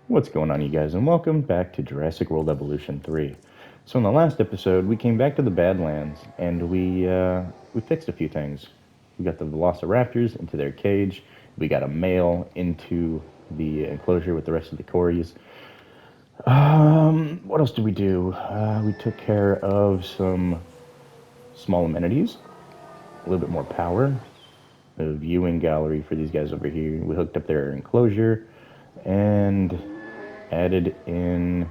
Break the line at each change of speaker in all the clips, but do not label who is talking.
What's going on, you guys, and welcome back to Jurassic World Evolution 3. So in the last episode, we came back to the Badlands, and we fixed a few things. We got the Velociraptors into their cage. We got a male into the enclosure with the rest of the Corys. What else did we do? We took care of some small amenities, a little bit more power, a viewing gallery for these guys over here. We hooked up their enclosure, and added in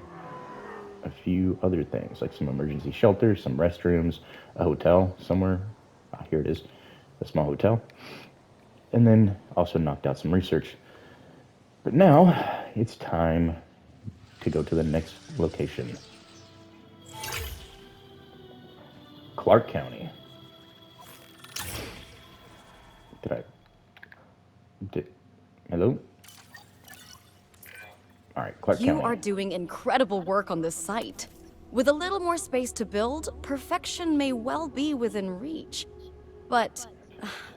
a few other things, like some emergency shelters, some restrooms, a hotel somewhere. Here it is, a small hotel. And then also knocked out some research. But now it's time to go to the next location. Clark County. Hello? All right, Clark County.
You are doing incredible work on this site. With a little more space to build, perfection may well be within reach. But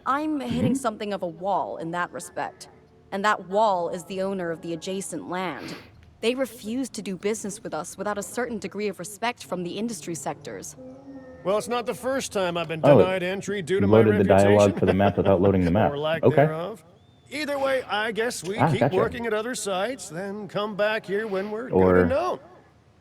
I'm hitting something of a wall in that respect. And that wall is the owner of the adjacent land. They refuse to do business with us without a certain degree of respect from the industry sectors.
Well, it's not the first time I've been denied entry due to my
loaded
reputation.
the dialogue for the map without loading the map.
Or lack
Okay.
thereof. Either way, I guess we keep
gotcha.
working at other sites, then come back here when we're
Or-
good and known.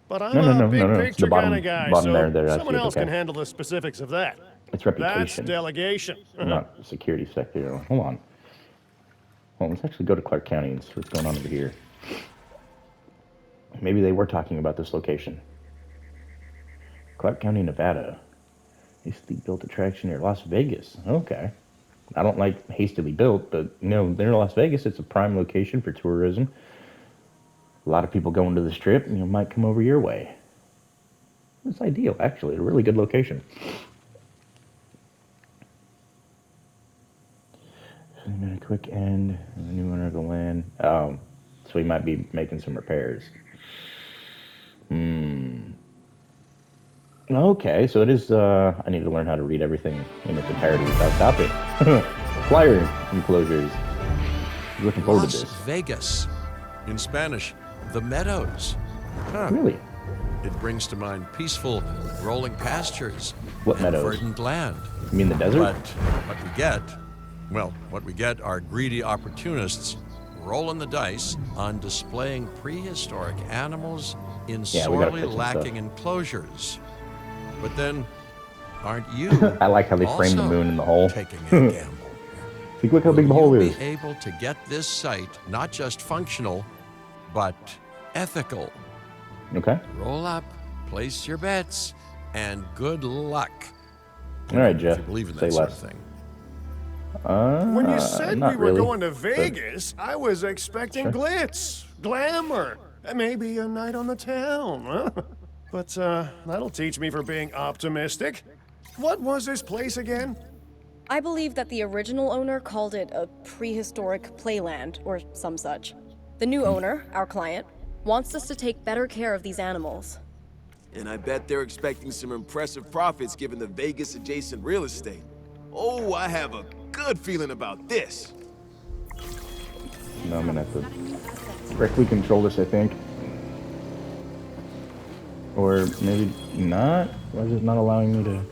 But I'm
No.
a big
It's
picture
the bottom-
kind of guy,
bottom
so
there,
someone
actually,
else
okay.
can handle the specifics of that.
It's
That's
reputation,
delegation.
not security sector. Hold on. Well, let's actually go to Clark County and see what's going on over here. Maybe they were talking about this location. Clark County, Nevada. Hastily built attraction near Las Vegas. Okay. I don't like hastily built, but near Las Vegas, it's a prime location for tourism. A lot of people going to the Strip, might come over your way. It's ideal, actually. A really good location. A quick end, the new owner of the land. So he might be making some repairs. Okay, so it is, I need to learn how to read everything in its entirety without stopping. Flyer enclosures. Looking forward to
Las
this.
Vegas. In Spanish, the meadows. Huh.
Really?
It brings to mind peaceful, rolling pastures.
What
and
meadows?
verdant land.
You mean the desert?
But what we get are greedy opportunists rolling the dice on displaying prehistoric animals in
Yeah, we gotta
sorely
fix some
lacking
stuff.
enclosures. But then, aren't you
I like how they frame the
also
moon in the hole.
taking a gamble?
See, look how big the
Will
hole
you
is.
be able to get this site not just functional, but ethical?
Okay.
Roll up, place your bets, and good luck.
All right,
If
Jeff.
you believe in
Say
that sort
less.
of thing.
When you said
not
we were
really,
going to
but-
Vegas, I was expecting
Sure.
glitz, glamour, and maybe a night on the town. Huh? But that'll teach me for being optimistic. What was this place again?
I believe that the original owner called it a prehistoric playland, or some such. The new owner, our client, wants us to take better care of these animals.
And I bet they're expecting some impressive profits given the Vegas adjacent real estate. Oh, I have a good feeling about this.
No, I'm gonna have to directly control this, I think. Or maybe not? Why is it not allowing me to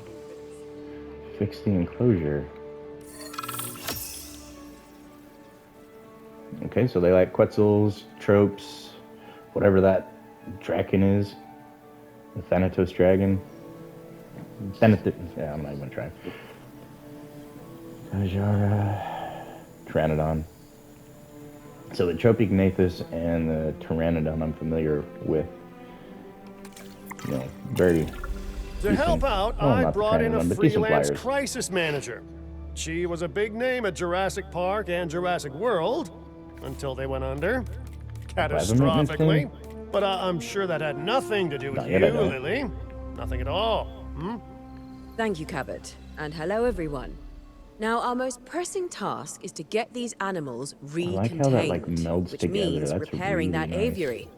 fix the enclosure? Okay, so they like Quetzals, tropes, whatever that dragon is. The Thanatos dragon. Yeah, I'm not even gonna try. Tajara. Pteranodon. So the Tropicognathus and the Pteranodon I'm familiar with. Very
To help out, I
not the
brought in a
Pteranodon, but decent
freelance
flyers.
crisis manager. She was a big name at Jurassic Park and Jurassic World until they went under.
maintenance
Catastrophically. But I'm sure that had nothing to do with
Not
you,
yet, I don't.
Lily. Nothing at all.
Thank you, Cabot. And hello, everyone. Now, our most pressing task is to get these animals
like
recontained,
how that, melds
which
together.
means
That's
repairing that
really nice.
aviary.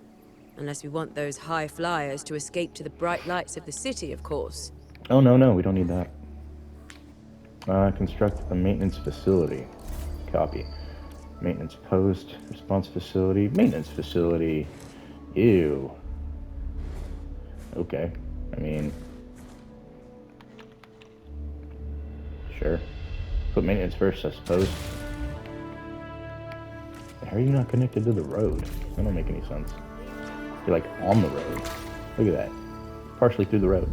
Unless we want those high flyers to escape to the bright lights of the city, of course.
Oh, no, we don't need that. Construct a maintenance facility. Copy. Maintenance post, response facility, maintenance facility. Ew. Okay. I mean, sure. Put maintenance first, I suppose. How are you not connected to the road? That don't make any sense. You're like on the road. Look at that. Partially through the road.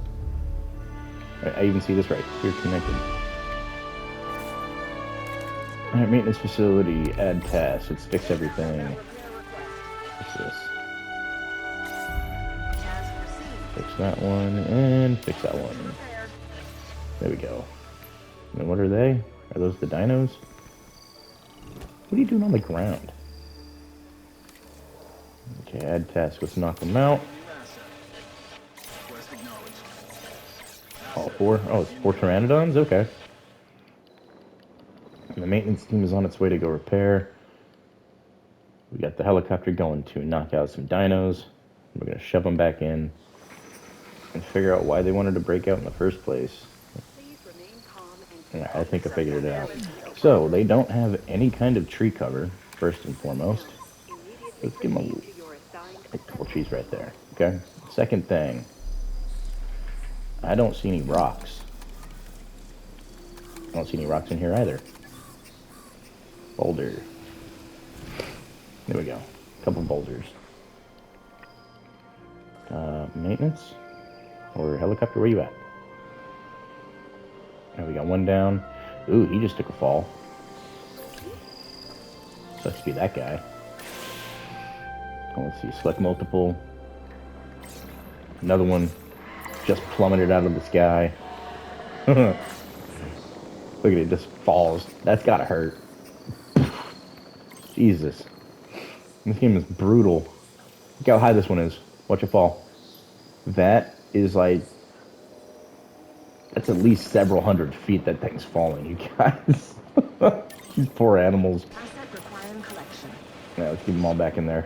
I even see this right. You're connected. Alright, maintenance facility, add tasks. Let's fix everything. What's this? Fix that one, and fix that one. There we go. And what are they? Are those the dinos? What are you doing on the ground? Okay, add task. Let's knock them out. All four? Oh, it's 4 pteranodons? Okay. And the maintenance team is on its way to go repair. We got the helicopter going to knock out some dinos. We're going to shove them back in and figure out why they wanted to break out in the first place. I think I figured it out. So, they don't have any kind of tree cover, first and foremost. Let's give them a couple trees right there, okay? Second thing, I don't see any rocks. I don't see any rocks in here either. Boulder. There we go. A couple boulders. Maintenance? Or helicopter, where you at? Oh, we got one down. Ooh, he just took a fall. Sucks to be that guy. Oh, let's see, select multiple. Another one just plummeted out of the sky. Look at it, just falls. That's gotta hurt. Jesus. This game is brutal. Look how high this one is. Watch it fall. That is like... That's at least several hundred feet that thing's falling, you guys. These poor animals. Yeah, let's keep them all back in there.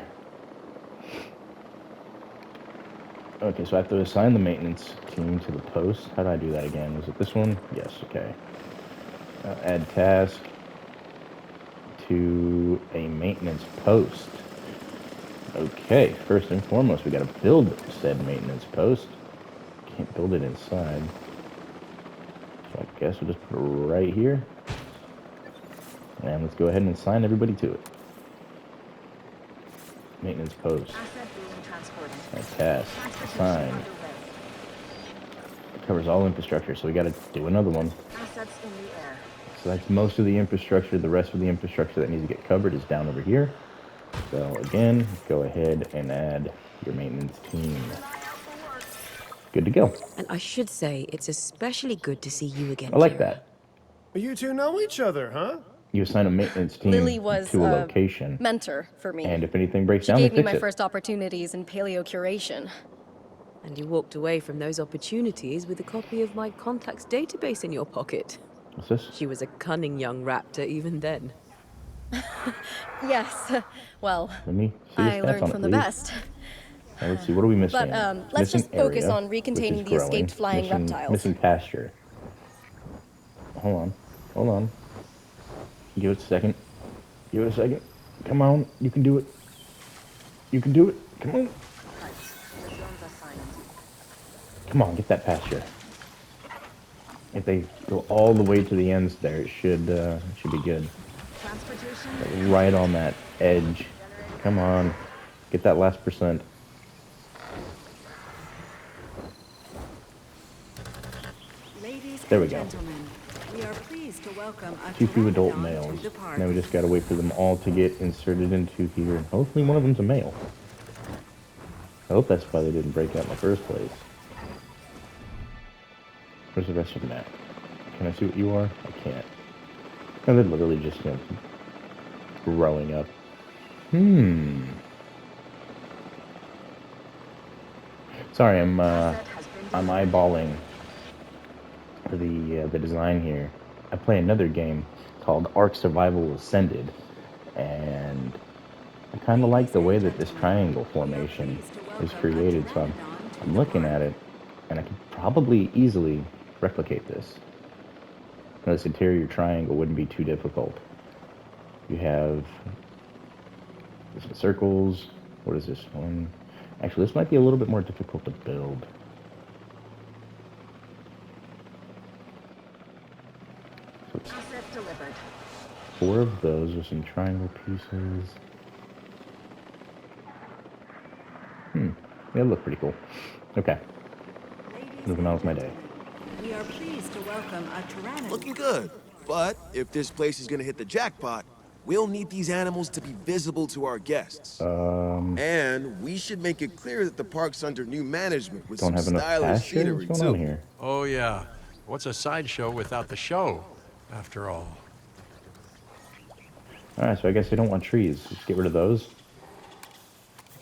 Okay, so I have to assign the maintenance team to the post. How did I do that again? Was it this one? Yes, okay. Add task to a maintenance post. Okay, first and foremost, we gotta build said maintenance post. Can't build it inside. So I guess we'll just put it right here. And let's go ahead and assign everybody to it. Maintenance post. Task. Assign. It covers all infrastructure, so we gotta do another one. So that's most of the infrastructure. The rest of the infrastructure that needs to get covered is down over here. So again, go ahead and add your maintenance team. Good to go.
And I should say, it's especially good to see you again,
I like
Kira.
that.
You two know each other, huh?
You assign a maintenance team
Lily was
to a location,
mentor for me.
and if anything breaks
She
down, they
gave me
fix
my
it.
first opportunities in paleocuration.
And you walked away from those opportunities with a copy of my contacts database in your pocket.
What's this?
She was a cunning young raptor even then.
Yes, well,
Let me see the
I
stats
learned
on
from
it,
the
please.
best.
Now, let's see, what are we missing?
But let's
Missing
just focus
area,
on recontaining
which is
the
growing.
escaped flying reptiles.
Missing pasture. Hold on. Give it a second. Give it a second. Come on, you can do it. You can do it. Come on. Come on, get that pasture. If they go all the way to the ends there, it should be good. Right on that edge. Come on. Get that last percent. There we go.
We are pleased to welcome a
2 adult
pteranodon
males.
to the park.
Now we just gotta wait for them all to get inserted into here. And hopefully one of them's a male. I hope that's why they didn't break out in the first place. Where's the rest of them at? Can I see what you are? I can't. No, they're literally just, growing up. Sorry, I'm eyeballing the design here. I play another game called Ark Survival Ascended, and I kind of like the way that this triangle formation is created, so I'm looking at it, and I could probably easily replicate this. This interior triangle wouldn't be too difficult. You have some circles. What is this one? Actually, this might be a little bit more difficult to build. So it's
Asset delivered.
4 of those with some triangle pieces. They look pretty cool. Okay,
Ladies
moving on
and
with my day.
gentlemen, we are pleased to welcome a Tyrannosaurus.
Looking good. But if this place is gonna hit the jackpot, we'll need these animals to be visible to our guests. And we should make it clear that the park's under new management with
Don't
some
have enough
stylish
pasture?
scenery,
What's going on
too.
here?
Oh, yeah. What's a sideshow without the show, after all?
Alright, so I guess I don't want trees. Let's get rid of those.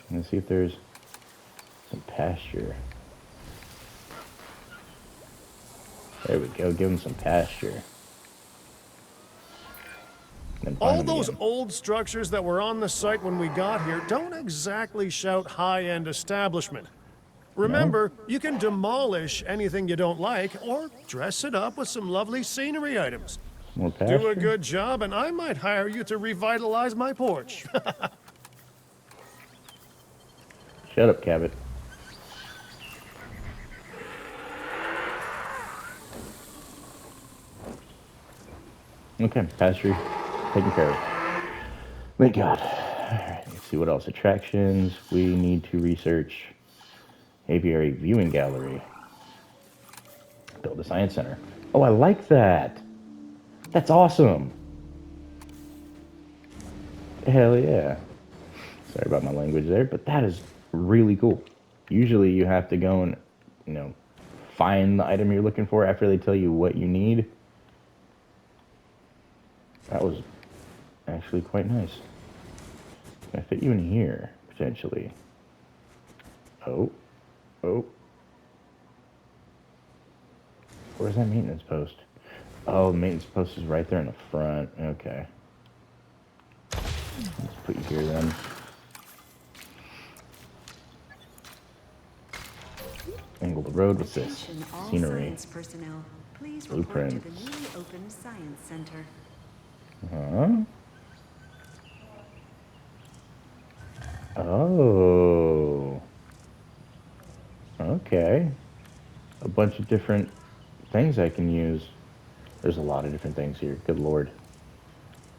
And see if there's some pasture. There we go, give them some pasture. Then find
All
them
those
again.
old structures that were on the site when we got here don't exactly shout high-end establishment. Remember, you can demolish anything you don't like or dress it up with some lovely scenery items.
More pasture.
Do a good job and I might hire you to revitalize my porch.
Shut up, Cabot. Okay, pasture taken care of. Thank God. Alright, let's see what else. Attractions. We need to research aviary viewing gallery. Build a science center. Oh, I like that. That's awesome. Hell yeah. Sorry about my language there, but that is really cool. Usually you have to go and, find the item you're looking for after they tell you what you need. That was actually quite nice. Can I fit you in here, potentially? Oh. Where's that maintenance post? Oh, the maintenance post is right there in the front. Okay. Let's put you here then. Angle the road with this.
Attention all
Scenery.
science personnel. Please report to the
Blueprints.
newly opened Science Center.
Huh? Oh. Okay. A bunch of different things I can use. There's a lot of different things here. Good lord.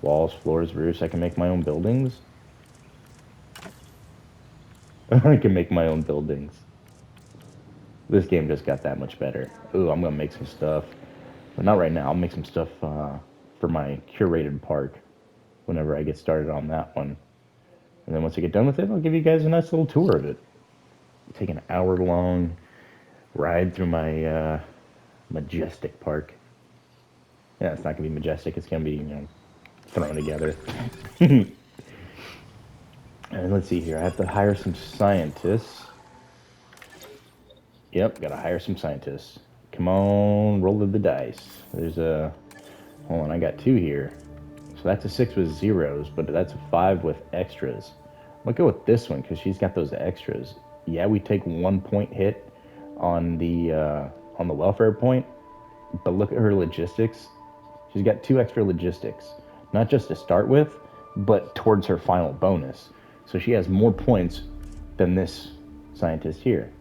Walls, floors, roofs. I can make my own buildings. I can make my own buildings. This game just got that much better. Ooh, I'm gonna make some stuff. But not right now. I'll make some stuff for my curated park whenever I get started on that one. And then once I get done with it, I'll give you guys a nice little tour of it. Take an hour-long ride through my majestic park. Yeah, it's not gonna be majestic. It's gonna be, thrown together. And let's see here. I have to hire some scientists. Yep, gotta hire some scientists. Come on, roll the dice. There's a... Hold on, I got 2 here. So that's a 6 with zeros, but that's a 5 with extras. I'm gonna go with this one because she's got those extras. Yeah, we take 1 point hit on the welfare point, but look at her logistics. She's got 2 extra logistics, not just to start with, but towards her final bonus. So she has more points than this scientist here.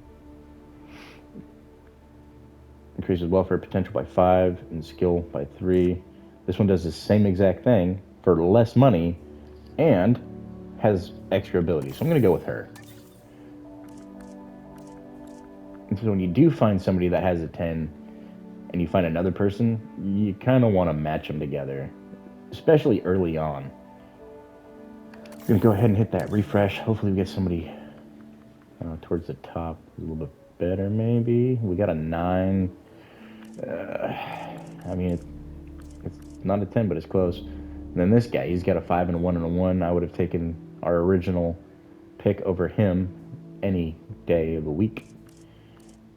Increases welfare potential by 5 and skill by 3. This one does the same exact thing for less money and has extra abilities. So I'm going to go with her. And so when you do find somebody that has a 10 and you find another person, you kind of want to match them together, especially early on. I'm going to go ahead and hit that refresh. Hopefully we get somebody towards the top a little bit better, maybe. We got a 9. I mean, it's not a 10, but it's close. And then this guy, he's got a 5 and a 1 and a 1. I would have taken our original pick over him any day of the week.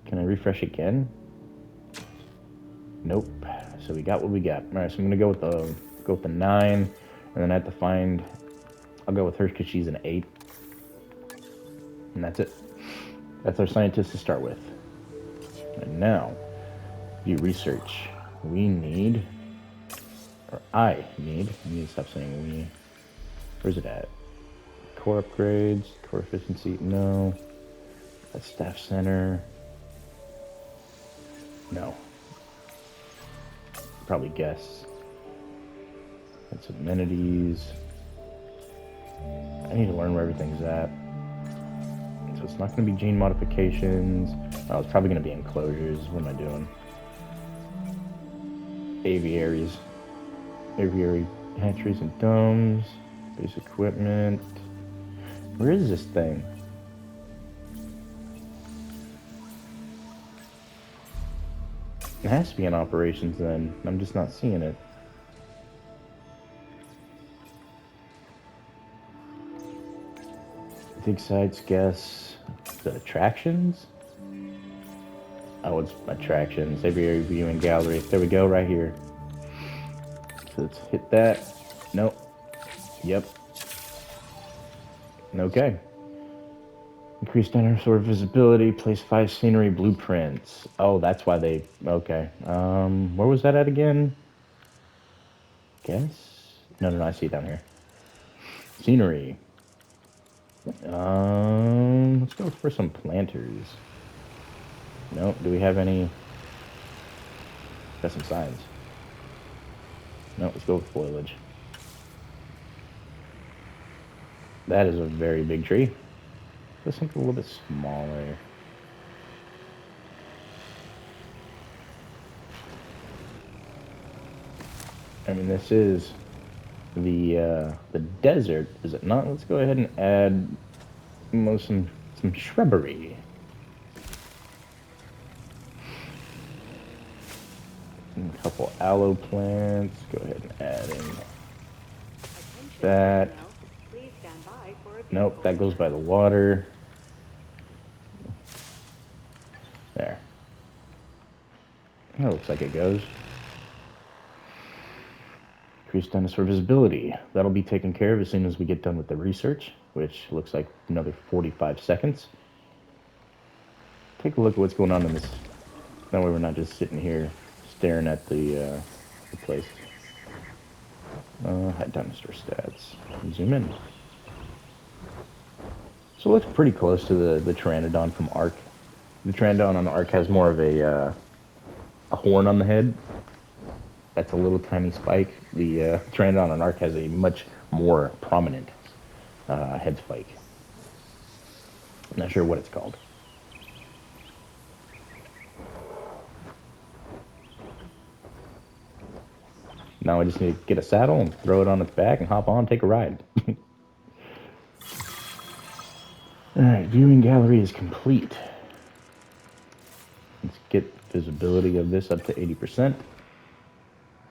Can I refresh again? Nope. So we got what we got. All right, so I'm gonna go with the 9, and then I have to find. I'll go with her because she's an 8, and that's it. That's our scientist to start with. And now, view research. We need, or I need to stop saying we. Where's it at? Core upgrades, core efficiency, no. That staff center, no. Probably guess. That's amenities. I need to learn where everything's at. So it's not going to be gene modifications. Oh, it's probably going to be enclosures. What am I doing? Aviaries. Aviary hatcheries and domes. Base equipment. Where is this thing? It has to be in operations then. I'm just not seeing it. Dig sites, guess. The attractions? Oh, it's attractions. Aviary viewing gallery. There we go, right here. So let's hit that. Nope. Yep. Okay. Increase dinosaur visibility. Place 5 scenery blueprints. Oh, that's why they... Okay. Where was that at again? Guess? No, I see it down here. Scenery. Let's go for some planters. Nope. Do we have any? Got some signs. No, let's go with foliage. That is a very big tree. Let's something a little bit smaller. I mean, this is the desert, is it not? Let's go ahead and add some shrubbery. And a couple aloe plants. Go ahead and add in that. Nope, that goes by the water. There. That looks like it goes. Increase dinosaur visibility. That'll be taken care of as soon as we get done with the research, which looks like another 45 seconds. Take a look at what's going on in this. That way we're not just sitting here staring at the place. Hide dinosaur stats. Zoom in. So it looks pretty close to the Pteranodon from Ark. The Pteranodon on Ark has more of a horn on the head. That's a little tiny spike. The Pteranodon on Ark has a much more prominent head spike. I'm not sure what it's called. Now I just need to get a saddle and throw it on its back and hop on and take a ride. Alright, viewing gallery is complete. Let's get visibility of this up to 80%.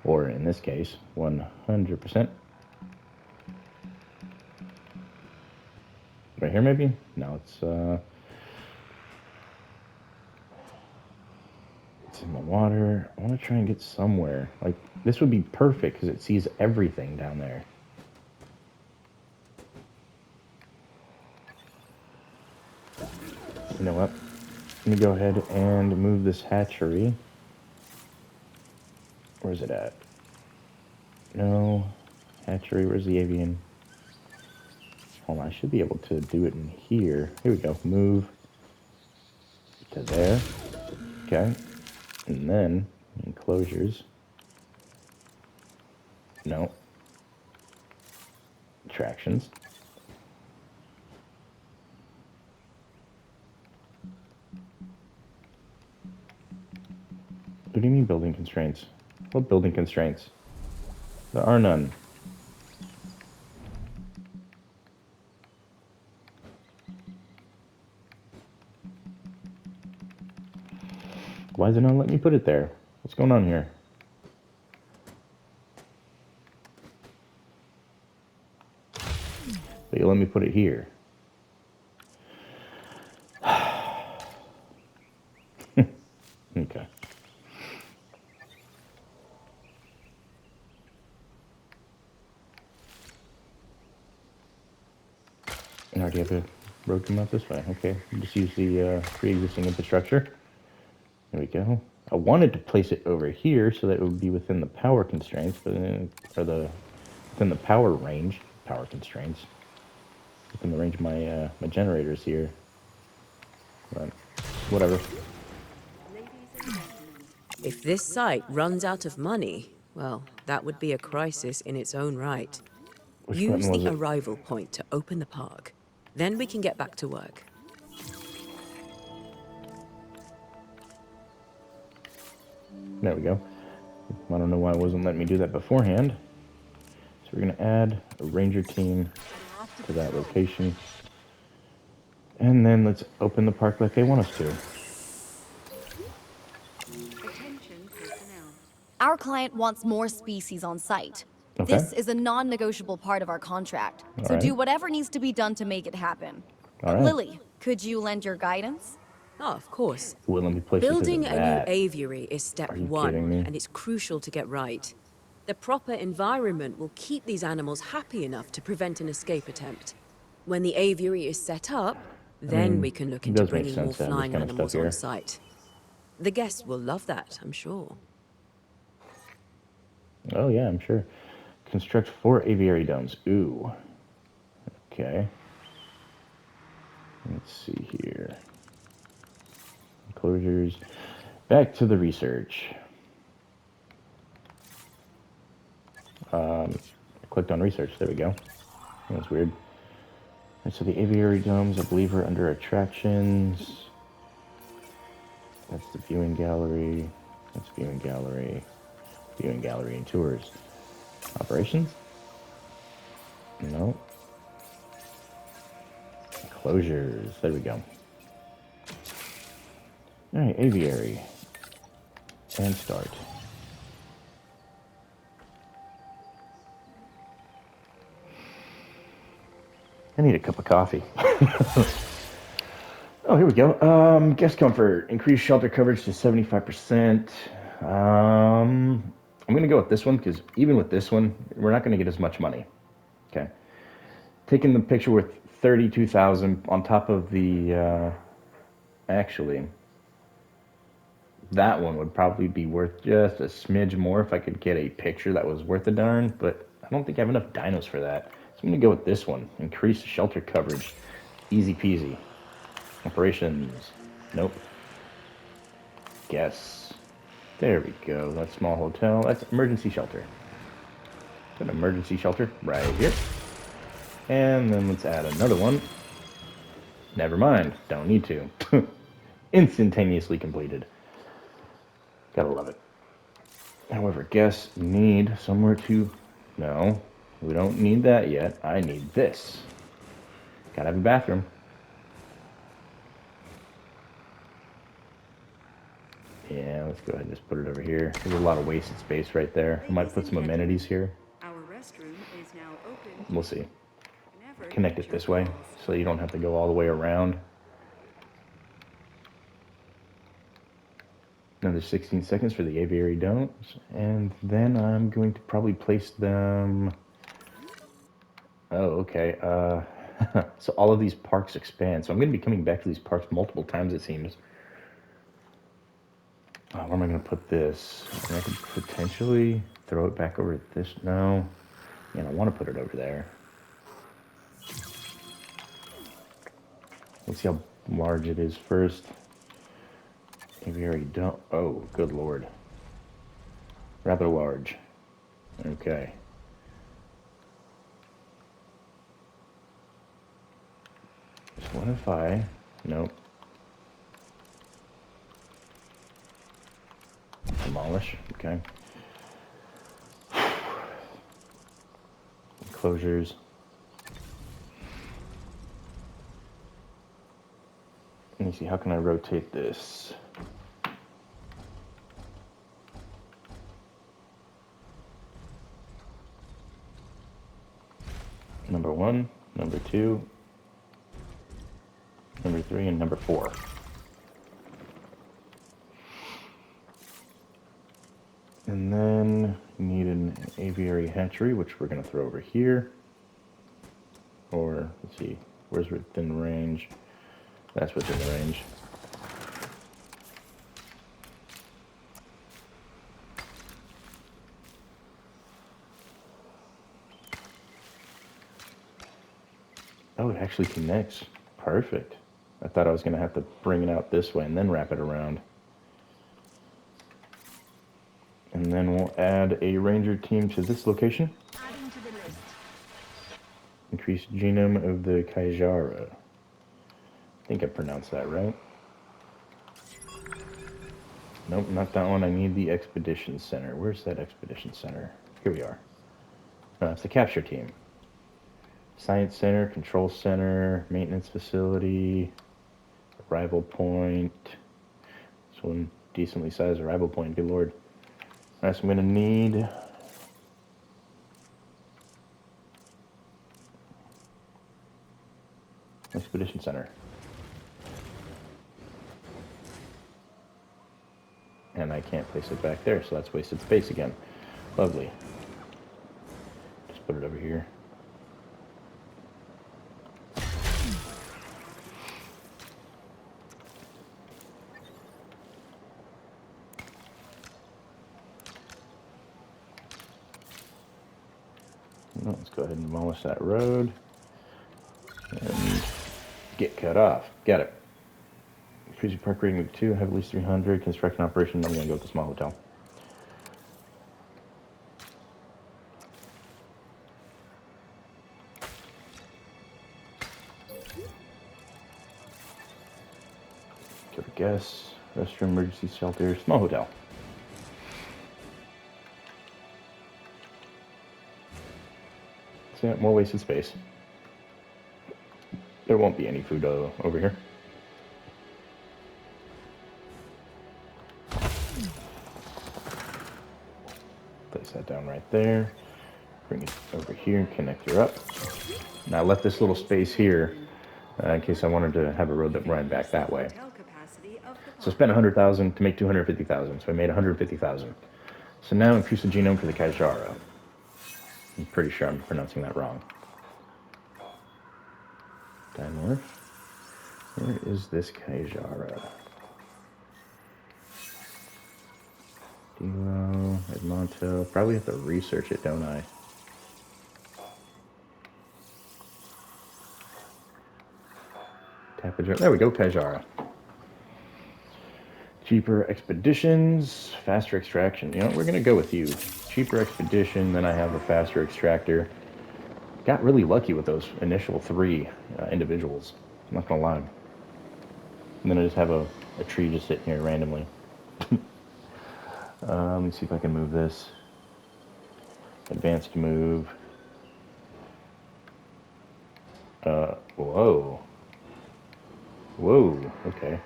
Or in this case, 100%. Right here maybe? No, it's in the water. I want to try and get somewhere. Like, this would be perfect because it sees everything down there. You know what? Let me go ahead and move this hatchery. Where's it at? No. Hatchery, where's the avian? Hold on, I should be able to do it in here. Here we go. Move to there. Okay. And then enclosures. No. Attractions. What do you mean building constraints? What building constraints? There are none. Why is it not letting me put it there? What's going on here? But you let me put it here. Okay. I already have a road come out this way. Okay, just use the pre-existing infrastructure. There we go. I wanted to place it over here so that it would be within the power constraints, but or within the power range, power constraints. Within the range of my my generators here. But whatever.
If this site runs out of money, well, that would be a crisis in its own right.
Which
Use
button was
the
it?
arrival point to open the park. Then we can get back to work.
There we go. I don't know why it wasn't letting me do that beforehand. So we're going to add a ranger team to that location. And then let's open the park like they want us to.
Attention personnel.
Our client wants more species on site.
Okay.
This is a non-negotiable part of our contract, so
All
do
right.
whatever needs to be done to make it happen.
All right.
Lily, could you lend your guidance?
Oh, of course.
Will let me place
Building
because of
a new
that.
aviary is step
Are you
one,
kidding me?
and it's crucial to get right. The proper environment will keep these animals happy enough to prevent an escape attempt. When the aviary is set up, then we can look
it
into
does make
bringing more
sense to have this
flying
kind of
animals
stuff here.
on site. The guests will love that, I'm sure.
Oh yeah, I'm sure. Construct 4 aviary domes. Ooh. Okay. Let's see here. Enclosures. Back to the research. I clicked on research. There we go. That's weird. And so the aviary domes, I believe, are under attractions. That's the viewing gallery. That's viewing gallery. Viewing gallery and tours. Operations? No. Enclosures. There we go. Alright, aviary. And start. I need a cup of coffee. Oh, here we go. Guest comfort. Increase shelter coverage to 75%. I'm going to go with this one because even with this one, we're not going to get as much money. Okay. Taking the picture with 32,000 on top of the, actually, that one would probably be worth just a smidge more if I could get a picture that was worth a darn, but I don't think I have enough dinos for that. So I'm going to go with this one. Increase shelter coverage. Easy peasy. Operations. Nope. Guess. There we go. That's small hotel. That's emergency shelter. An emergency shelter right here. And then let's add another one. Never mind. Don't need to. Instantaneously completed. Gotta love it. However, guests need somewhere to... No, we don't need that yet. I need this. Gotta have a bathroom. Yeah, let's go ahead and just put it over here. There's a lot of wasted space right there. I might put some amenities here.
Our restroom is now open.
We'll see.
Never
Connect
get
it
your
this way,
calls.
so you don't have to go all the way around. Another 16 seconds for the aviary domes, and then I'm going to probably place them... Oh, okay. So all of these parks expand, so I'm going to be coming back to these parks multiple times, it seems. Where am I going to put this? And I could potentially throw it back over at this. No. Man, I want to put it over there. Let's see how large it is first. Aviary don't. Oh, good lord. Rather large. Okay. So what if I... Nope. Demolish. Okay. Enclosures. Let me see, how can I rotate this? Number 1, number 2, number 3, and number 4. And then you need an aviary hatchery, which we're going to throw over here. Or, let's see, where's within range? That's within the range. actually connects. Perfect. I thought I was going to have to bring it out this way and then wrap it around. And then we'll add a ranger team to this location.
Adding to the list.
Increase genome of the Kaijara. I think I pronounced that right. Nope, not that one. I need the Expedition Center. Where's that Expedition Center? Here we are. No, that's the capture team. Science Center, Control Center, Maintenance Facility, Arrival Point. This one, decently sized arrival point, good lord. Alright, so I'm going to need... Expedition Center. And I can't place it back there, so that's wasted space again. Lovely. Just put it over here. No, let's go ahead and demolish that road. And get cut off. Got it. Cruisy Park rating of 2, have at least 300. Construction operation, I'm going to go with the small hotel. Cover guests, restroom, emergency shelter, small hotel. So yeah, more wasted space. There won't be any food over here. Place that down right there. Bring it over here and connect her up. Now I left this little space here in case I wanted to have a road that ran back that way.
Hotel capacity of the
So I spent 100,000 to make 250,000. So I made 150,000. So now increase the genome for the Kaijara. I'm pretty sure I'm pronouncing that wrong. Dimorph. Where is this Kaijara? Duo, Edmonto. Probably have to research it, don't I? Tapajara. There we go, Kaijara. Cheaper expeditions, faster extraction. You know, we're going to go with you. Cheaper expedition, then I have a faster extractor. Got really lucky with those initial 3 individuals. I'm not going to lie. And then I just have a tree just sitting here randomly. Let me see if I can move this. Advanced move. Whoa. Whoa, okay.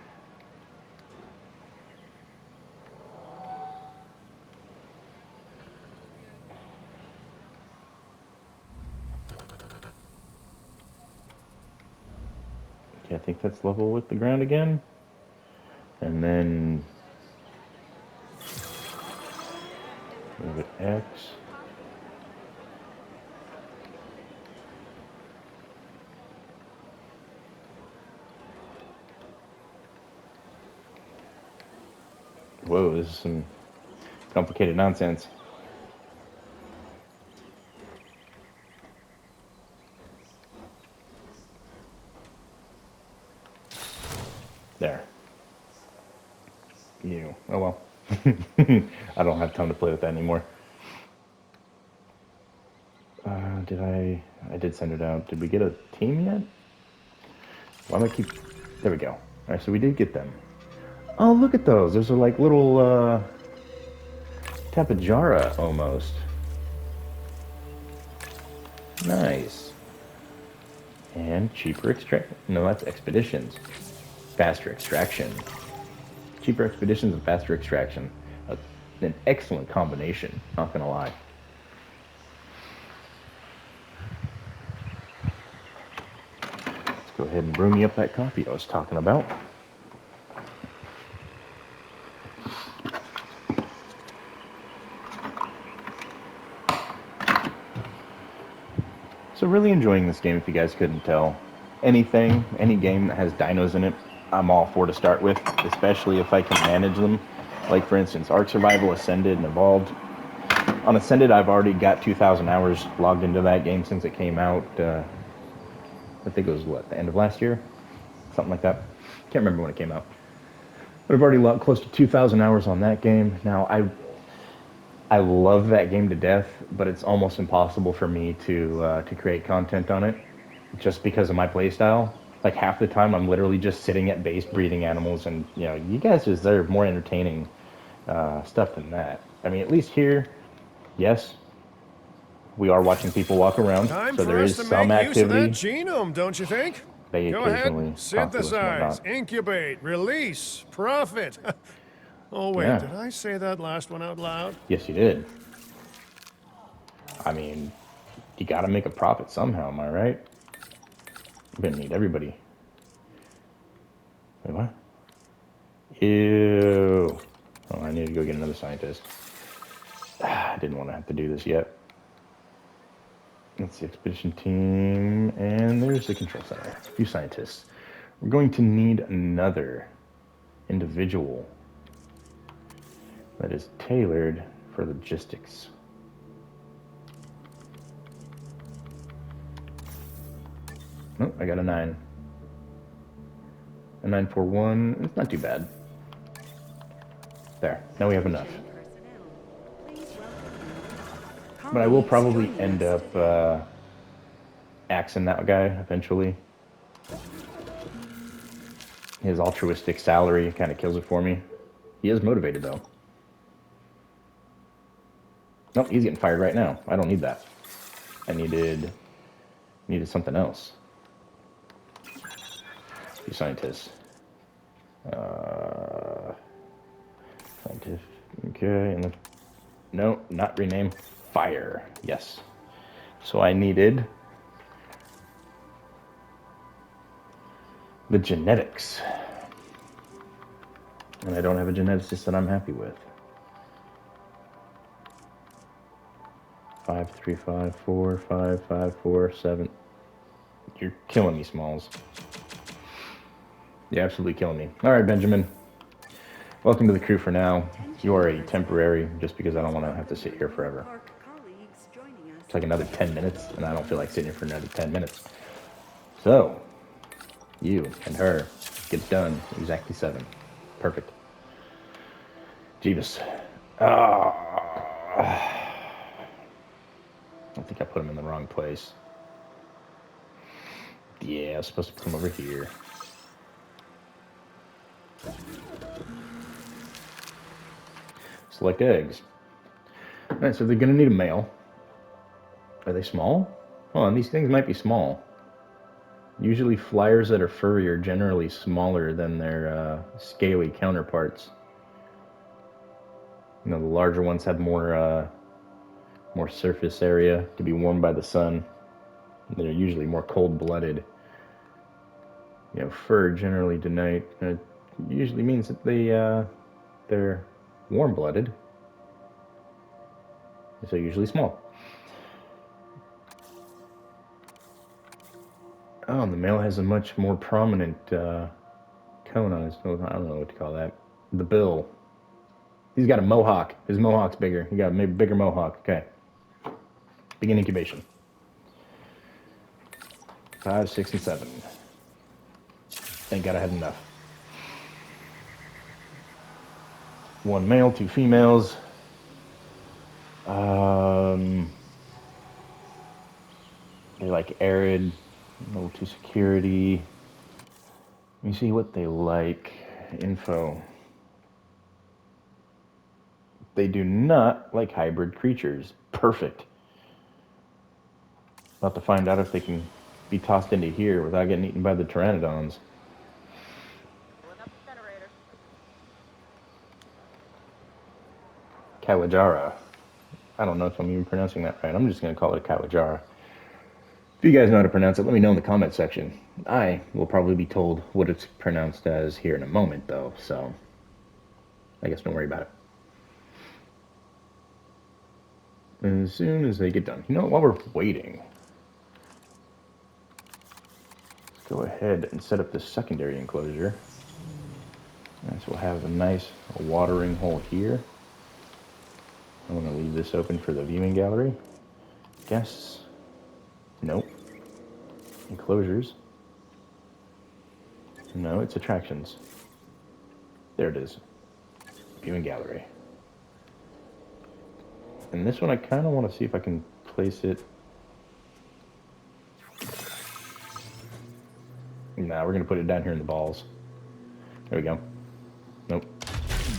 Okay, I think that's level with the ground again. And then move it X. Whoa, this is some complicated nonsense. There. You. Oh well. I don't have time to play with that anymore. I did send it out. Did we get a team yet? Why do I keep... There we go. Alright, so we did get them. Oh, look at those. Those are like little, Tapajara, almost. Nice. And cheaper extraction. No, that's expeditions. Faster extraction. Cheaper expeditions and faster extraction. An excellent combination, not gonna lie. Let's go ahead and brew me up that coffee I was talking about. So really enjoying this game if you guys couldn't tell. Any game that has dinos in it, I'm all for to start with, especially if I can manage them. Like for instance, Ark Survival, Ascended, and Evolved. On Ascended, I've already got 2,000 hours logged into that game since it came out. I think it was, what, the end of last year? Something like that. Can't remember when it came out. But I've already logged close to 2,000 hours on that game. Now, I love that game to death, but it's almost impossible for me to create content on it, just because of my playstyle. Like, half the time, I'm literally just sitting at base breeding animals, and, you know, you guys deserve more entertaining stuff than that. I mean, at least here, yes, we are watching people walk around,
Time
so
for
there
us
is
to
some
make use of that
activity.
genome, don't you think?
They
Go ahead,
occasionally talk to us and
synthesize,
whatnot.
incubate, release, profit. Oh wait,
Yeah,
did I say that last one out loud?
yes, you did. I mean, you gotta make a profit somehow, am I right? We're gonna need everybody. Wait, what? Ew. Oh, I need to go get another scientist. I didn't want to have to do this yet. That's the expedition team, and there's the control center. A few scientists. We're going to need another individual that is tailored for logistics. Oh, I got a 9. A 941. It's not too bad. There. Now we have enough.
Personnel. Please welcome
But I will
colleagues
probably
joining
end
us
up
today.
axing that guy eventually. His altruistic salary kind of kills it for me. He is motivated, though. Nope, he's getting fired right now. I don't need that. I needed something else. You scientists. Scientific. Okay, and no, not rename. Fire. Yes. So I needed the genetics. And I don't have a geneticist that I'm happy with. 5, 3, 5, 4, 5, 5, 4, 7. You're killing me, Smalls. You're absolutely killing me. All right, Benjamin. Welcome to the crew for now. You are a temporary, just because I don't want to have to sit here forever.
Park colleagues joining us.
It's like another 10 minutes, and I don't feel like sitting here for another 10 minutes. So, you and her get done exactly 7. Perfect. Jeebus. I think I put him in the wrong place. Yeah, I was supposed to put him over here. Select eggs. Alright, so they're going to need a male. Are they small? Oh, these things might be small. Usually flyers that are furry are generally smaller than their scaly counterparts. You know, the larger ones have more surface area to be warmed by the sun. They're usually more cold-blooded. You know, fur generally usually means that they're warm-blooded. So usually small. Oh, and the male has a much more prominent cone on his nose. I don't know what to call that. The bill. He's got a mohawk. His mohawk's bigger. He got a maybe bigger mohawk. Okay. Begin incubation. 5, 6, and 7. Thank God I had enough. 1 male, 2 females. They like arid, level 2 security. Let me see what they like. Info. They do not like hybrid creatures. Perfect. About to find out if they can be tossed into here without getting eaten by the pteranodons. Kawajara. I don't know if I'm even pronouncing that right. I'm just going to call it Kawajara. If you guys know how to pronounce it, let me know in the comment section. I will probably be told what it's pronounced as here in a moment, though, so I guess don't worry about it. As soon as they get done. You know what, while we're waiting, let's go ahead and set up this secondary enclosure. And so we'll have a nice watering hole here. I'm going to leave this open for the viewing gallery. Guests? Nope. Enclosures. No, it's attractions. There it is. Viewing gallery. And this one I kind of want to see if I can place it. Nah, we're going to put it down here in the balls. There we go. Nope.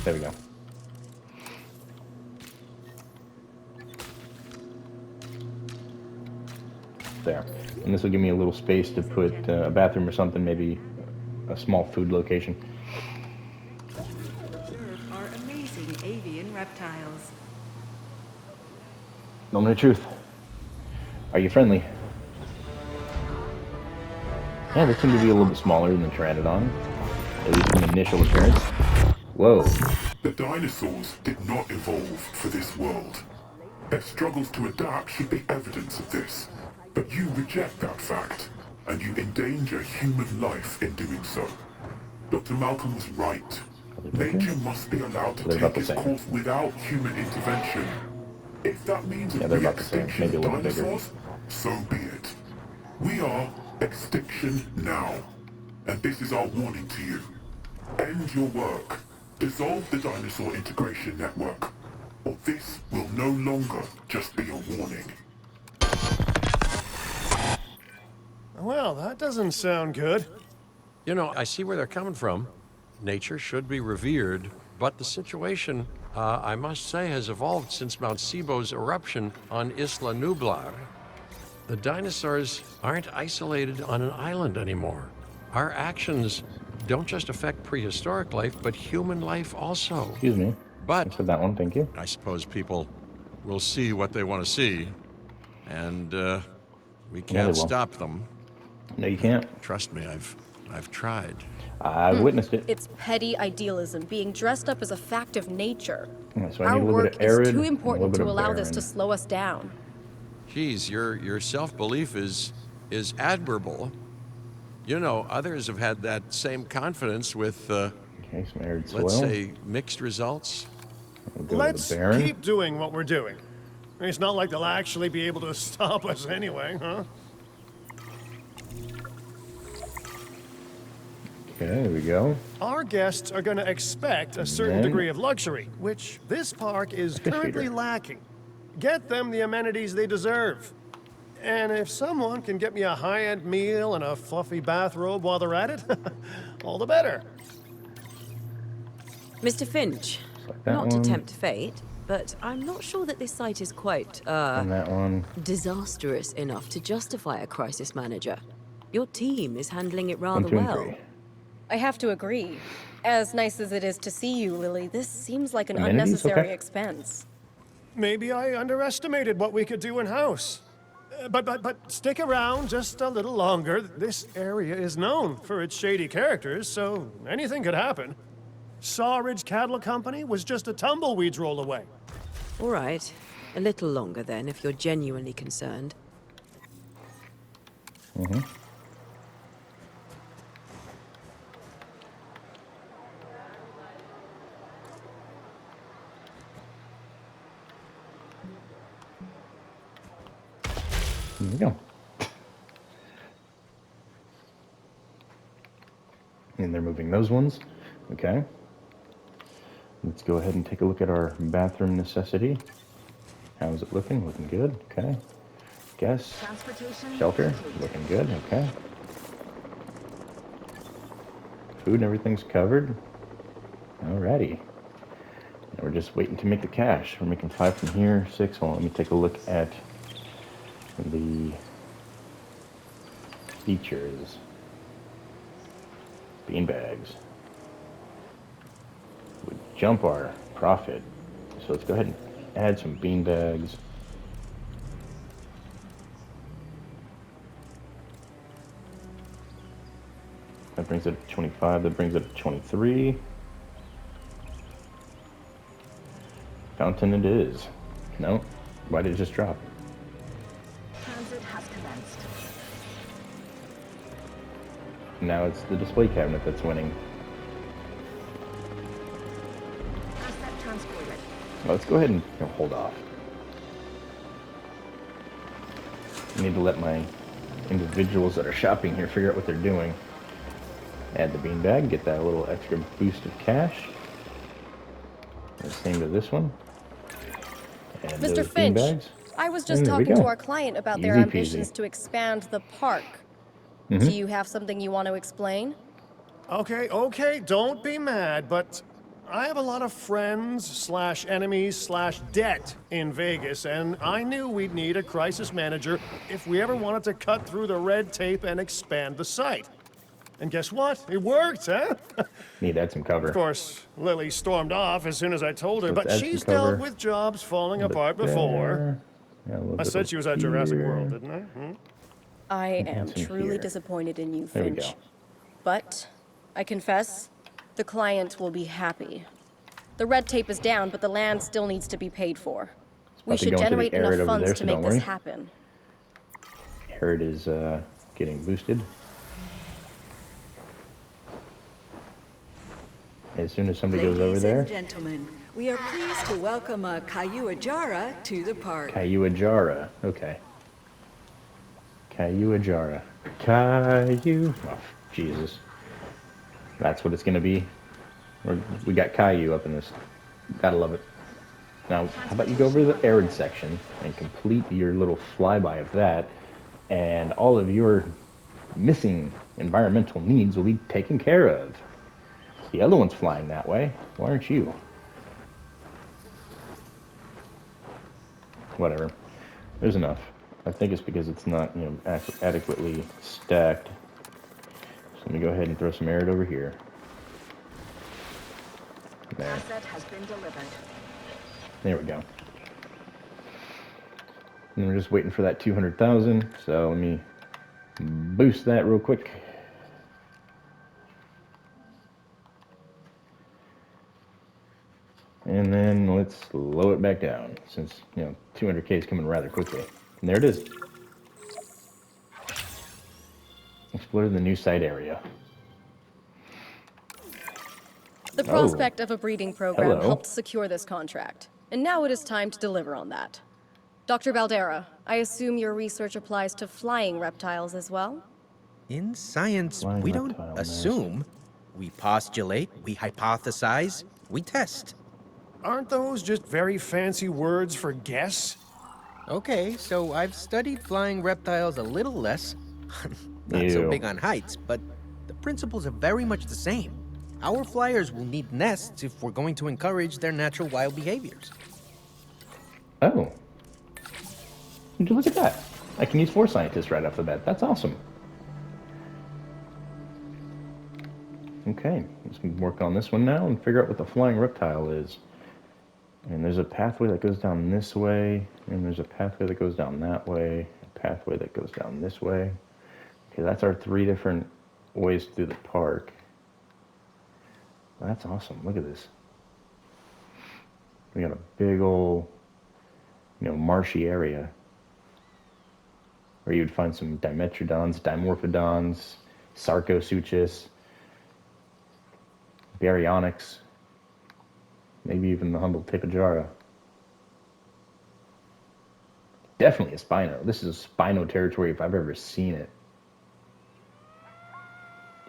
There we go. There. And this will give me a little space to put a bathroom or something, maybe a small food location.
Observe our amazing avian reptiles.
Moment of truth. Are you friendly? Yeah, they seem to be a little bit smaller than the Pteranodon, at least in initial appearance. Whoa.
The dinosaurs did not evolve for this world. Their struggles to adapt should be evidence of this. But you reject that fact, and you endanger human life in doing so. Dr. Malcolm was right. Nature must be allowed to take its course without human intervention. If that means a re-extinction of dinosaurs, so be it. We are extinction now, and this is our warning to you. End your work. Dissolve the dinosaur integration network, or this will no longer just be a warning.
Well, that doesn't sound good.
You know, I see where they're coming from. Nature should be revered, but the situation, I must say, has evolved since Mount Sibo's eruption on Isla Nublar. The dinosaurs aren't isolated on an island anymore. Our actions don't just affect prehistoric life, but human life also.
Excuse me.
But
Thanks for that one, thank you.
I suppose people will see what they want to see, and we can't stop them.
No, you can't.
Trust me, I've tried.
I've witnessed it.
It's petty idealism being dressed up as a fact of nature.
Yeah, so I
Our
need a little bit
work
of arid,
is too
and a
important
little
to
bit of
allow this
barren.
to slow us down.
Geez, your self-belief is admirable. You know, others have had that same confidence with,
Okay, some arid soil.
let's say, mixed results.
We'll go
Let's
to the barren.
keep doing what we're doing. It's not like they'll actually be able to stop us anyway, huh?
Okay, there we go.
Our guests are going to expect a certain
then-
degree of luxury, which this park is
Fish
currently
feeder.
lacking. Get them the amenities they deserve. And if someone can get me a high-end meal and a fluffy bathrobe while they're at it, all the better.
Mr. Finch,
Like that
not to
one.
tempt fate, but I'm not sure that this site is quite,
And that one.
disastrous enough to justify a crisis manager. Your team is handling it rather
1, 2, and
well.
3.
I have to agree. As nice as it is to see you, Lily, this seems like an
Amenities?
unnecessary
Okay.
expense.
Maybe I underestimated what we could do in-house. But stick around just a little longer. This area is known for its shady characters, so anything could happen. Sawridge Cattle Company was just a tumbleweed's roll away.
All right. A little longer then, if you're genuinely concerned.
Mm-hmm. There we go. And they're moving those ones. Okay. Let's go ahead and take a look at our bathroom necessity. How is it looking? Looking good. Okay. Guess. Shelter. Looking good. Okay. Food and everything's covered. Alrighty. Now we're just waiting to make the cash. We're making 5 from here, 6. Well, let me take a look at the features. Beanbags would jump our profit. So let's go ahead and add some beanbags. That brings it to 25. That brings it to 23. Fountain it is. No? Why did it just drop?
Transit has commenced.
Now it's the display cabinet that's winning.
Asset transported.
Well, let's go ahead and hold off. I need to let my individuals that are shopping here figure out what they're doing. Add the beanbag, get that little extra boost of cash. And same to this one. Add
Mr.
those
Finch,
beanbags.
I was just
And there we
talking to
go.
our client about their
Easy
ambitions
peasy.
to expand the park. Do you have something you want to explain?
Okay, don't be mad, but I have a lot of friends slash enemies slash debt in Vegas, and I knew we'd need a crisis manager if we ever wanted to cut through the red tape and expand the site. And guess what? It worked, huh?
Need to add some cover.
Of course, Lily stormed off as soon as I told her,
So let's
but
add some
she's dealt
cover.
with jobs falling
A little
apart
bit
before.
there. Yeah, a little
I
bit
said she was
over
at Jurassic
here.
World, didn't I? Hmm?
I am
some
truly
here.
disappointed in you,
There we
Finch.
go.
But I confess, the client will be happy. The red tape is down, but the land still needs to be paid for. We
about to
should
go into the
generate enough
arid over
funds
there,
to
so
make
don't
this
worry.
happen.
Herd is getting boosted. As soon as somebody goes over
Ladies
there,
and gentlemen, we are pleased to welcome a Kayuajara to the park.
Kayuajara. Okay. Kayuajara. Caillou. Oh, Jesus. That's what it's going to be. We got Caillou up in this. Gotta love it. Now, how about you go over to the arid section and complete your little flyby of that, and all of your missing environmental needs will be taken care of. The other one's flying that way. Why aren't you? Whatever. There's enough. I think it's because it's not, adequately stacked. So let me go ahead and throw some arid over here. There.
Asset has been delivered.
There we go. And we're just waiting for that 200,000. So let me boost that real quick. And then let's slow it back down since, 200K is coming rather quickly. And there it is. Explore the new site area.
The prospect of a breeding program
Hello.
helped secure this contract, and now it is time to deliver on that. Dr. Baldera, I assume your research applies to flying reptiles as well?
In science,
Flying
we don't
reptile nest.
assume. We postulate, we hypothesize, we test.
Aren't those just very fancy words for guess?
Okay, so I've studied flying reptiles a little less. Not so
Ew.
big on heights, but the principles are very much the same. Our flyers will need nests if we're going to encourage their natural wild behaviors.
Oh. Would you look at that? I can use 4 scientists right off the bat. That's awesome. Okay, let's work on this one now and figure out what the flying reptile is. And there's a pathway that goes down this way, and there's a pathway that goes down that way, a pathway that goes down this way. Okay, that's our 3 different ways through the park. That's awesome. Look at this. We got a big old, marshy area where you'd find some Dimetrodons, Dimorphodons, Sarcosuchus, Baryonyx, maybe even the humble Tapejara. Definitely a Spino. This is Spino territory if I've ever seen it.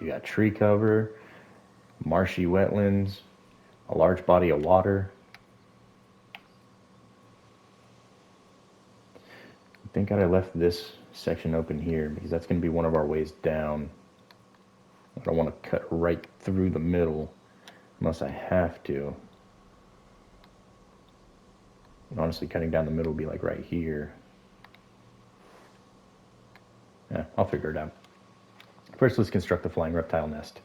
You got tree cover, marshy wetlands, a large body of water. Thank God I left this section open here because that's going to be one of our ways down. I don't want to cut right through the middle unless I have to. And honestly, cutting down the middle would be like right here. Yeah, I'll figure it out. First, let's construct the flying reptile nest.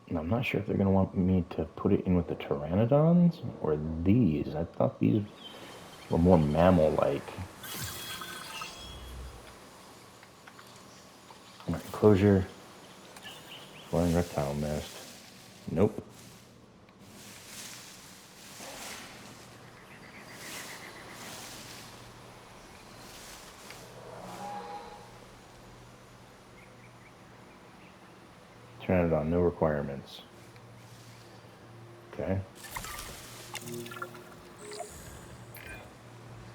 And I'm not sure if they're going to want me to put it in with the pteranodons or these. I thought these were more mammal-like. Enclosure. Flying reptile nest. Nope. Pteranodon, no requirements. Okay.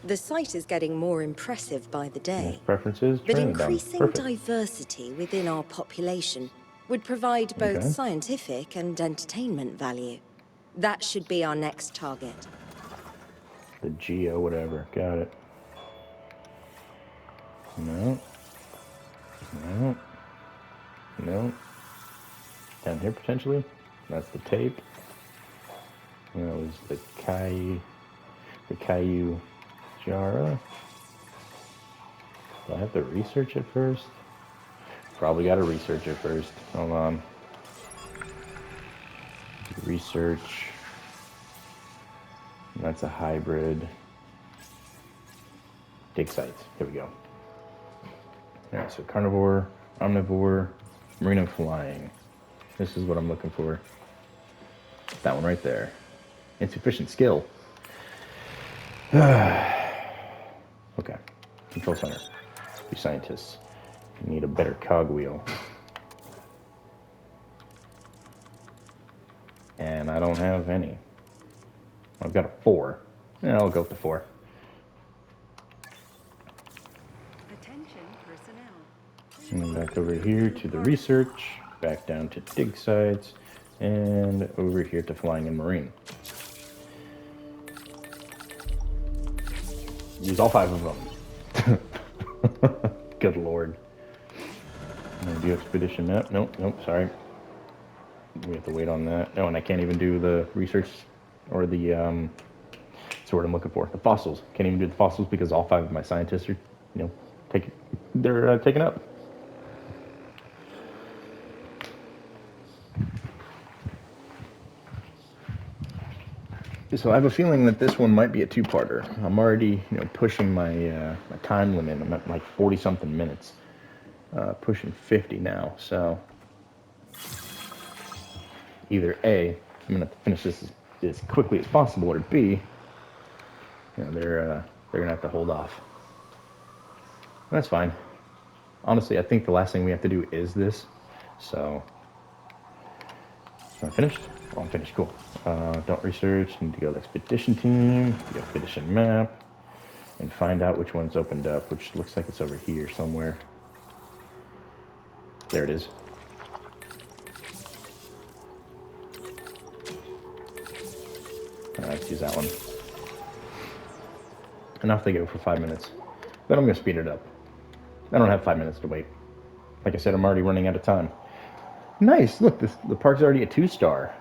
The site is getting more impressive by the
His
day.
preferences,
But
Pteranodon.
increasing
Perfect.
diversity within our population would provide both
Okay.
scientific and entertainment value. That should be our next target.
The Geo, whatever. Got it. No. No. No. Down here, potentially. That's the tape. That was the Caillou Jara. Do I have to research it first? Probably got to research it first. Hold on. Research. That's a hybrid. Dig sites. Here we go. Alright, so carnivore, omnivore, marine flying. This is what I'm looking for. That one right there. Insufficient skill. Okay. Control center. You scientists. You need a better cogwheel. And I don't have any. I've got a 4. Yeah, I'll go with the 4.
Attention personnel.
And then back over here to the research. Back down to dig sites. And over here to flying and marine. Use all 5 of them. Good lord. Do expedition map. Nope, sorry. We have to wait on that. No, and I can't even do the research or the that's what I'm looking for. The fossils. Can't even do the fossils because all 5 of my scientists are, they're taken up. So I have a feeling that this one might be a 2-parter. I'm already, pushing my my time limit. I'm at like 40-something minutes, pushing 50 now. So either A, I'm gonna finish this as quickly as possible, or B, they're gonna have to hold off. That's fine. Honestly, I think the last thing we have to do is this. So, am I finished? Oh, I'm finished. Cool. Don't research. Need to go to the expedition team, the expedition map, and find out which one's opened up, which looks like it's over here somewhere. There it is. Alright, let's use that one. And off they go for 5 minutes. Then I'm going to speed it up. I don't have 5 minutes to wait. Like I said, I'm already running out of time. Nice! Look, the park's already a 2-star.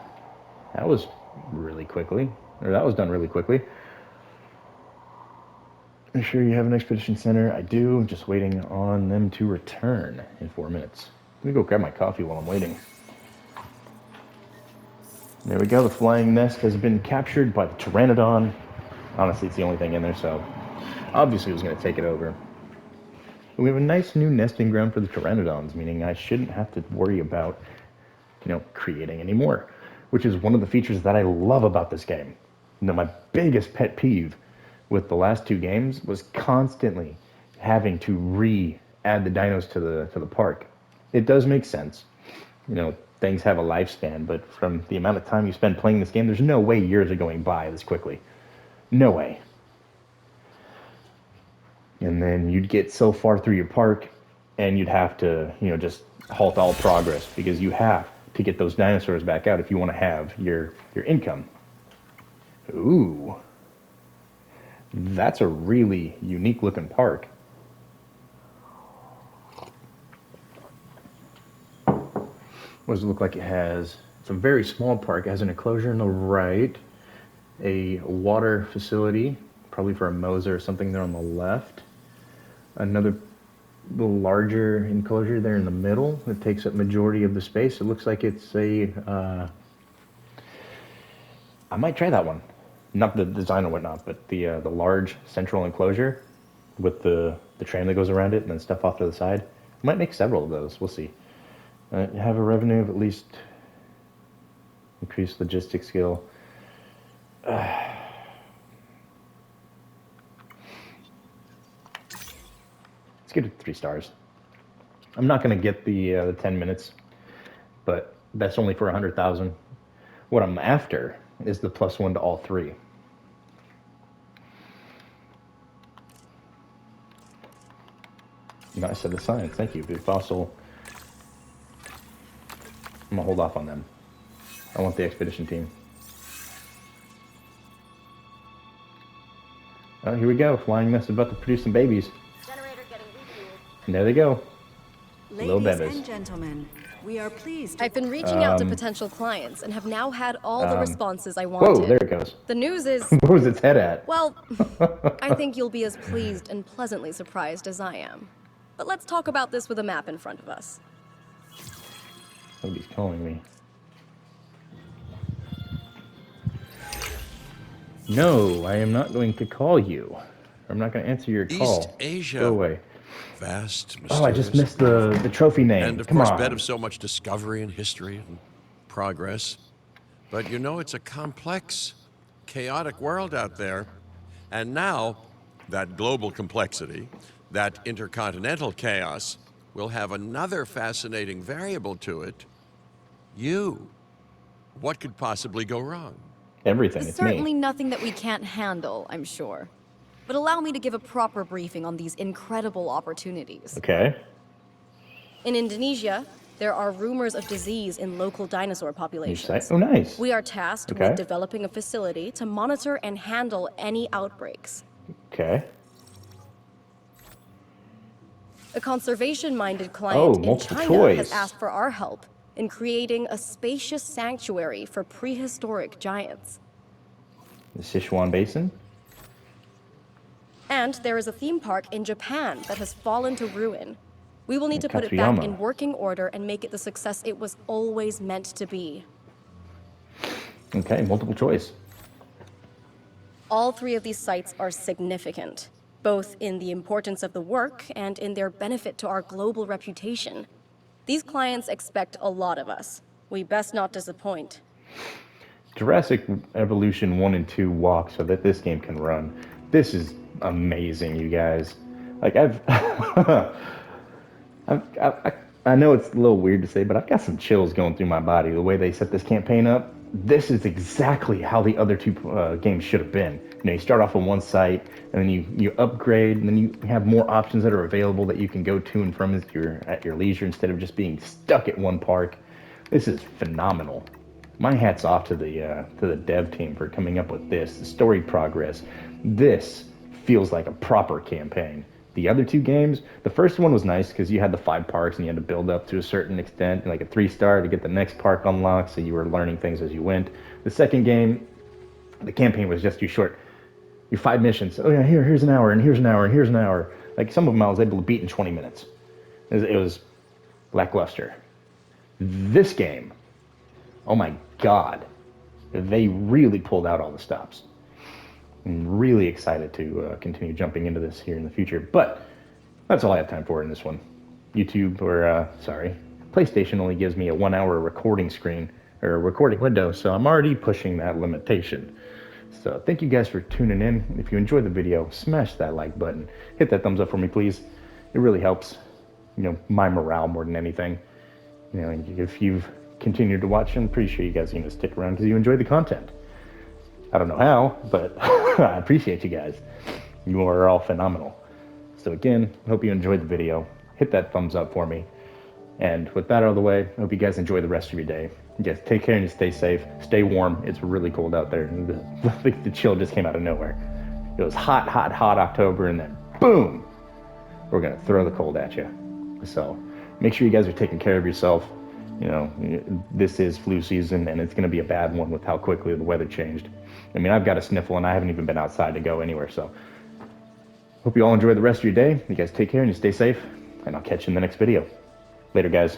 That was really quickly. Or that was done really quickly. I'm sure you have an expedition center. I do. I'm just waiting on them to return in 4 minutes. Let me go grab my coffee while I'm waiting. There we go. The flying nest has been captured by the Pteranodon. Honestly, it's the only thing in there, so obviously it was going to take it over. But we have a nice new nesting ground for the Pteranodons, meaning I shouldn't have to worry about, creating anymore, which is one of the features that I love about this game. My biggest pet peeve with the last 2 games was constantly having to re-add the dinos to the park. It does make sense. Things have a lifespan, but from the amount of time you spend playing this game, there's no way years are going by this quickly. No way. And then you'd get so far through your park, and you'd have to, just halt all progress, because you have to get those dinosaurs back out if you want to have your income. Ooh. That's a really unique looking park. What does it look like it has? It's a very small park. It has an enclosure on the right, a water facility, probably for a Mosa or something there on the left. Another little larger enclosure there in the middle that takes up majority of the space. It looks like it's a, I might try that one. Not the design or whatnot, but the large central enclosure with the tram that goes around it and then stuff off to the side. I might make several of those. We'll see. Have a revenue of at least increased logistics skill. Let's get it 3 stars. I'm not going to get the 10 minutes, but that's only for 100,000. What I'm after is the +1 to all 3. Nice of the science. Thank you. Big fossil. I'm gonna hold off on them. I want the expedition team. Oh, here we go. Flying nest about to produce some babies.
Generator getting refueled.
And there they go. Little
Ladies
bebes.
and gentlemen, we are pleased to...
I've been reaching out to potential clients and have now had all the responses I wanted.
Whoa, there it goes.
The news is,
Where was its head at?
well, I think you'll be as pleased and pleasantly surprised as I am. But let's talk about this with a map in front of us.
Somebody's calling me. No, I am not going to call you. I'm not going to answer your call.
East Asia.
Go away.
Vast,
Oh, I just
mysterious,
missed the trophy name.
and of
Come
course,
on.
bed of so much discovery and history and progress. But you know, it's a complex, chaotic world out there. And now, that global complexity, that intercontinental chaos, will have another fascinating variable to it. You. What could possibly go wrong?
Everything.
There's
It's
certainly
me.
nothing that we can't handle, I'm sure. But allow me to give a proper briefing on these incredible opportunities.
Okay.
In Indonesia, there are rumors of disease in local dinosaur
New
populations.
site. Oh, nice.
We are tasked
Okay.
with developing a facility to monitor and handle any outbreaks.
Okay.
A conservation-minded client in
multiple
China
choice.
has asked for our help in creating a spacious sanctuary for prehistoric giants.
The Sichuan Basin.
And there is a theme park in Japan that has fallen to ruin. We will need to put it back
Katsuyama.
in working order and make it the success it was always meant to be.
Okay, multiple choice.
All three of these sites are significant, both in the importance of the work and in their benefit to our global reputation. These clients expect a lot of us. We best not disappoint.
Jurassic Evolution 1 and 2 walk so that this game can run. This is amazing, you guys. Like, I know it's a little weird to say, but I've got some chills going through my body. The way they set this campaign up, this is exactly how the other two games should have been. You know, you start off on one site, and then you upgrade, and then you have more options that are available that you can go to and from at your leisure instead of just being stuck at one park. This is phenomenal. My hat's off to the dev team for coming up with this. The story progress. This feels like a proper campaign. The other two games, the first one was nice because you had the 5 parks and you had to build up to a certain extent, like a 3-star to get the next park unlocked, so you were learning things as you went. The second game, the campaign was just too short. Your 5 missions. Oh yeah, here's an hour, and here's an hour, and here's an hour. Like some of them I was able to beat in 20 minutes. It was lackluster. This game, oh my God, they really pulled out all the stops. I'm really excited to continue jumping into this here in the future, but that's all I have time for in this one. PlayStation only gives me a 1-hour recording screen, or recording window, so I'm already pushing that limitation. So thank you guys for tuning in. If you enjoyed the video, smash that like button. Hit that thumbs up for me, please. It really helps, my morale more than anything. If you've continued to watch, I'm pretty sure you guys are going to stick around because you enjoy the content. I don't know how, but I appreciate you guys. You are all phenomenal. So again, I hope you enjoyed the video. Hit that thumbs up for me. And with that out of the way, I hope you guys enjoy the rest of your day. You guys take care and stay safe. Stay warm. It's really cold out there. The chill just came out of nowhere. It was hot October, and then boom, we're going to throw the cold at you. So make sure you guys are taking care of yourself. This is flu season, and it's going to be a bad one with how quickly the weather changed. I mean, I've got a sniffle, and I haven't even been outside to go anywhere, so hope you all enjoy the rest of your day. You guys take care and you stay safe, and I'll catch you in the next video. Later, guys.